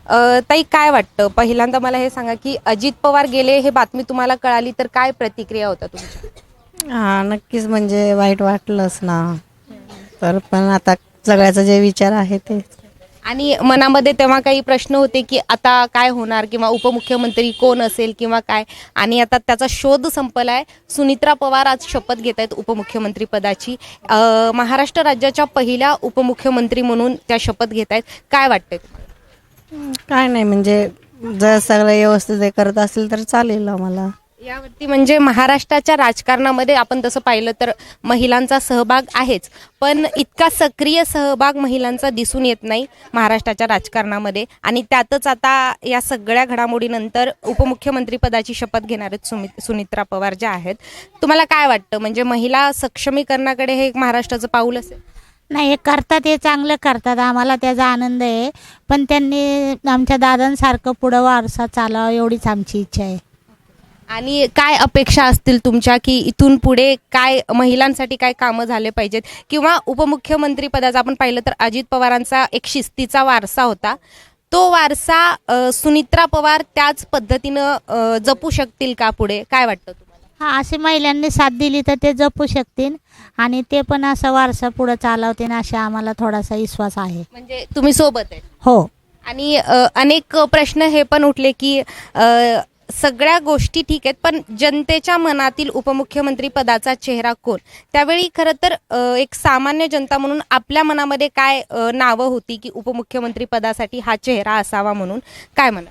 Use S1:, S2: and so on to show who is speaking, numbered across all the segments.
S1: ताई काय वाटतं, पहिल्यांदा मला हे सांगा की अजित पवार गेले हे बातमी तुम्हाला कळाली तर काय प्रतिक्रिया होता तुमची?
S2: हां, नक्कीच म्हणजे वाईट वाटलंच ना. तर पण आता सगळ्याचा जे विचार आहे ते
S1: आणि मनामध्ये तेव्हा काही प्रश्न होते की आता काय होणार किंवा उपमुख्यमंत्री कोण असेल किंवा काय, आणि आता त्याचा शोध संपलाय. सुनित्रा पवार आज शपथ घेत आहेत उपमुख्यमंत्री पदाची. महाराष्ट्र राज्याच्या पहिल्या उपमुख्यमंत्री म्हणून त्या शपथ घेत आहेत. काय वाटतंय तुम्हाला?
S2: काय नाही म्हणजे जर सगळं व्यवस्थित हे करत असेल तर चालेल आम्हाला.
S1: यावरती म्हणजे महाराष्ट्राच्या राजकारणामध्ये आपण तसं पाहिलं तर महिलांचा सहभाग आहेच, पण इतका सक्रिय सहभाग महिलांचा दिसून येत नाही महाराष्ट्राच्या राजकारणामध्ये. आणि त्यातच आता या सगळ्या घडामोडीनंतर उपमुख्यमंत्री पदाची शपथ घेणार आहेत सुनित्रा पवार ज्या आहेत. तुम्हाला काय वाटतं, म्हणजे महिला सक्षमीकरणाकडे हे एक महाराष्ट्राचं पाऊल असेल?
S3: नाही, हे करतात, हे चांगलं करतात, आम्हाला त्याचा आनंद आहे. पण त्यांनी आमच्या दादांसारखं पुढं वारसा चालावा एवढीच आमची इच्छा आहे.
S1: आणि काय अपेक्षा असतील तुमच्या की इथून पुढे काय महिलांसाठी काय कामं झाले पाहिजेत, किंवा उपमुख्यमंत्री पदाचा आपण पाहिलं तर अजित पवारांचा एक शिस्तीचा वारसा होता, तो वारसा सुनित्रा पवार त्याच पद्धतीनं जपू शकतील का पुढे? काय वाटतं तुम्हाला?
S3: हां, अशी महिलांनी साथ दिली तर ते जपू शकतील आणि ते पण असा वारसा पुढं चालवतील असा आम्हाला थोडासा विश्वास आहे.
S1: म्हणजे तुम्ही सोबत आहे?
S3: हो.
S1: आणि अनेक प्रश्न हे पण उठले की सगळ्या गोष्टी ठीक आहेत, पण जनतेच्या मनातील उपमुख्यमंत्री पदाचा चेहरा कोण? त्यावेळी खरं तर एक सामान्य जनता म्हणून आपल्या मनामध्ये काय नावं होती की उपमुख्यमंत्री पदासाठी हा चेहरा असावा म्हणून? काय म्हणा?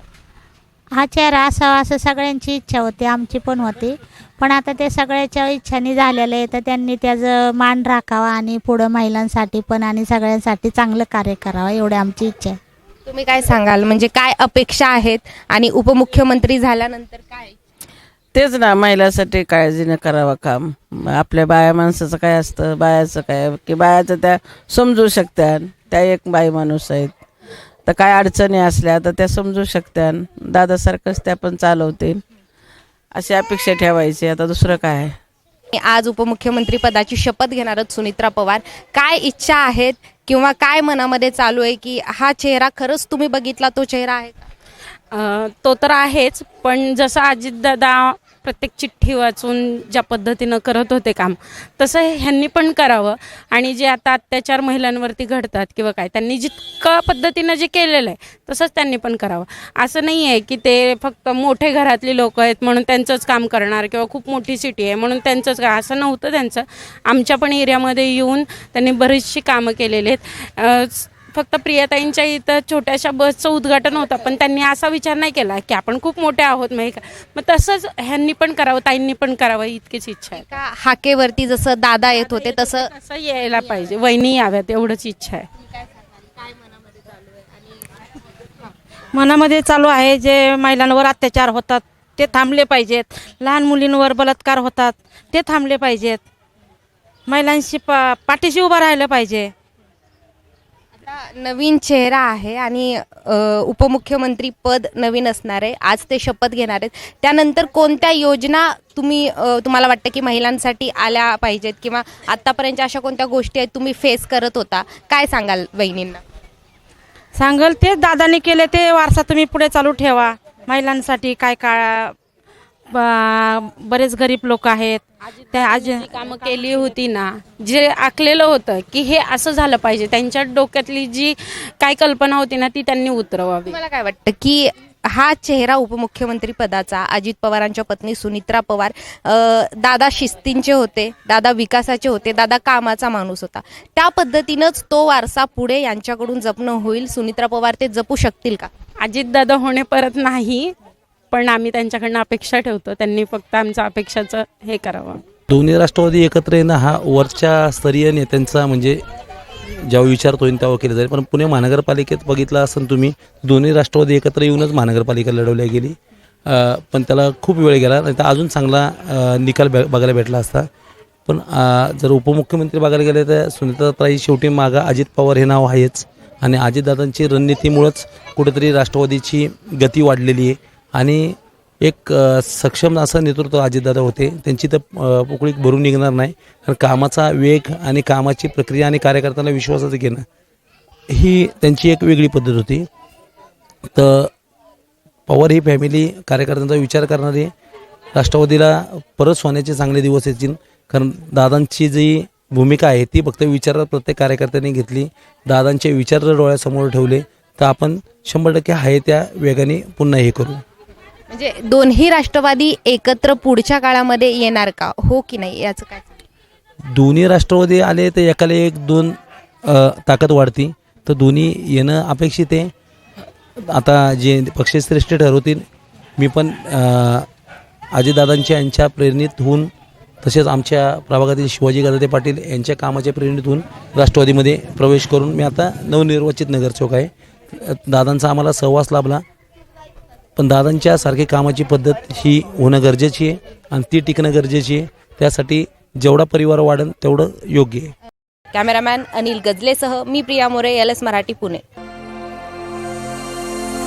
S3: हा चेहरा असावा असं सगळ्यांची इच्छा होती, आमची पण होती. पण आता ते सगळ्याच्या इच्छाने झालेलं आहे, तर त्यांनी त्याचं मान राखावा आणि पुढं महिलांसाठी पण आणि सगळ्यांसाठी चांगलं कार्य करावं एवढी आमची इच्छा आहे.
S1: तुम्ही काय सांगाल, म्हणजे काय अपेक्षा आहेत आणि उपमुख्यमंत्री झाल्यानंतर काय?
S4: तेच ना, महिलासाठी काळजीने करावं काम. आपल्या बाया माणसाचं काय असतं, बायाचं काय की बायाचं त्या समजू शकत्या, त्या एक बाई माणूस आहेत, तर काय अडचणी असल्या तर त्या समजू शकत्या, दादासारखंच त्या पण चालवतील अशी अपेक्षा ठेवायची. आता दुसरं काय आहे.
S1: आज उपमुख्यमंत्री पदाची शपथ घेणार आहेत सुनित्रा पवार. काय इच्छा आहेत किंवा काय मनामध्ये चालू आहे की हा चेहरा खरंच तुम्ही बघितला तो चेहरा आहे का?
S5: तो तर आहेच, पण जसं अजितदादा प्रत्येक चिठ्ठी वाचून ज्या पद्धतीनं करत होते काम, तसं ह्यांनी पण करावं. आणि जे आता अत्याचार महिलांवरती घडतात किंवा काय, त्यांनी जितकं पद्धतीनं जे केलेलं आहे तसंच त्यांनी पण करावं. असं नाही आहे की ते फक्त मोठे घरातली लोक आहेत म्हणून त्यांचंच काम करणार किंवा खूप मोठी सिटी आहे म्हणून त्यांचंच का, असं नव्हतं त्यांचं. आमच्या पण एरियामध्ये येऊन त्यांनी बरीचशी कामं केलेली आहेत. फक्त प्रियाताईंच्या इथं छोट्याशा बसचं उद्घाटन होतं, पण त्यांनी असा विचार नाही केला की आपण खूप मोठे आहोत मग तसंच ह्यांनी पण करावं, ताईंनी पण करावं, इतकीच इच्छा आहे.
S1: का हाकेवरती जसं दादा येत होते तसं
S5: असं यायला पाहिजे, वहिनी याव्यात एवढंच इच्छा आहे.
S6: मनामध्ये चालू आहे जे महिलांवर अत्याचार होतात ते थांबले पाहिजेत, लहान मुलींवर बलात्कार होतात ते थांबले पाहिजेत, महिलांशी पाठीशी उभं राहिलं पाहिजे.
S1: नवीन चेहरा आहे आणि उपमुख्यमंत्री पद नवीन असणार आहे. आज ते शपथ घेणार आहेत. त्यानंतर कोणत्या योजना तुम्हाला वाटतं की महिलांसाठी आल्या पाहिजेत, किंवा आतापर्यंत अशा कोणत्या गोष्टी आहेत तुम्ही फेस करत होता? काय सांगाल वहिनींना?
S6: सांगल ते दादाने केले ते वारसा तुम्ही पुढे चालू ठेवा. महिलांसाठी काय काय बरेच गरीब लोक आहेत
S5: त्या आज कामं केली होती ना, जे आखलेलं होतं की हे असं झालं पाहिजे, त्यांच्या डोक्यातली जी काय कल्पना होती ना ती त्यांनी उतरवावी.
S1: मला काय वाटतं की हा चेहरा उपमुख्यमंत्री पदाचा, अजित पवारांच्या पत्नी सुनित्रा पवार, दादा शिस्तींचे होते, दादा विकासाचे होते, दादा कामाचा माणूस होता, त्या पद्धतीनंच तो वारसा पुढे यांच्याकडून जपणं होईल. सुनित्रा पवार ते जपू शकतील का?
S5: अजितदादा होणे परत नाही, पण आम्ही त्यांच्याकडनं अपेक्षा ठेवतो, त्यांनी फक्त आमच्या अपेक्षाचं हे करावं.
S7: दोन्ही राष्ट्रवादी एकत्र येणं हा वरच्या स्तरीय नेत्यांचा म्हणजे जेव्हा विचारतो तेव्हा केलं जाईल. पण पुणे महानगरपालिकेत बघितलं असेल तुम्ही, दोन्ही राष्ट्रवादी एकत्र येऊनच महानगरपालिका लढवल्या गेली, पण त्याला खूप वेळ गेला, नाही तर अजून चांगला निकाल बघायला भेटला असता. पण जर उपमुख्यमंत्री बघायला गेले तर सुनीताताई शेवटी मागं अजित पवार हे नाव आहेच, आणि अजितदादांची रणनीतीमुळंच कुठेतरी राष्ट्रवादीची गती वाढलेली आहे. आणि एक सक्षम असं नेतृत्व अजितदादा होते, त्यांची तर पोकळी भरून निघणार नाही. कारण कामाचा वेग आणि कामाची प्रक्रिया आणि कार्यकर्त्यांना विश्वासाचं घेणं ही त्यांची एक वेगळी पद्धत होती. तर पवार ही फॅमिली कार्यकर्त्यांचा विचार करणारी, राष्ट्रवादीला परत सोन्याचे चांगले दिवस येतील. कारण दादांची जी भूमिका आहे ती फक्त विचारात प्रत्येक कार्यकर्त्यांनी घेतली, दादांचे विचार जर डोळ्यासमोर ठेवले तर आपण 100% आहे त्या वेगाने पुन्हा हे करू.
S1: म्हणजे दोन्ही राष्ट्रवादी एकत्र पुढच्या काळामध्ये येणार का, हो की नाही, याचं काय?
S7: दोन्ही राष्ट्रवादी आले तर एकाला 1-2 ताकद वाढती, तर दोन्ही येणं अपेक्षित आहे. आता जे पक्षश्रेष्ठ ठरवतील, मी पण अजितदादांच्या यांच्या प्रेरणेत होऊन, तसेच आमच्या प्रभागातील शिवाजी गजाते पाटील यांच्या कामाच्या प्रेरणेत होऊन राष्ट्रवादीमध्ये प्रवेश करून मी आता नवनिर्वाचित नगरसेवक आहे. दादांचा आम्हाला सहवास लाभला, पण दादांच्या सारखी कामाची पद्धत ही होणं गरजेची आहे आणि ती टिकणं गरजेची आहे. त्यासाठी जेवढा परिवार वाढेल तेवढं योग्य आहे.
S1: कॅमेरामॅन अनिल गजलेसह मी प्रिया मोरे, LS मराठी, पुणे.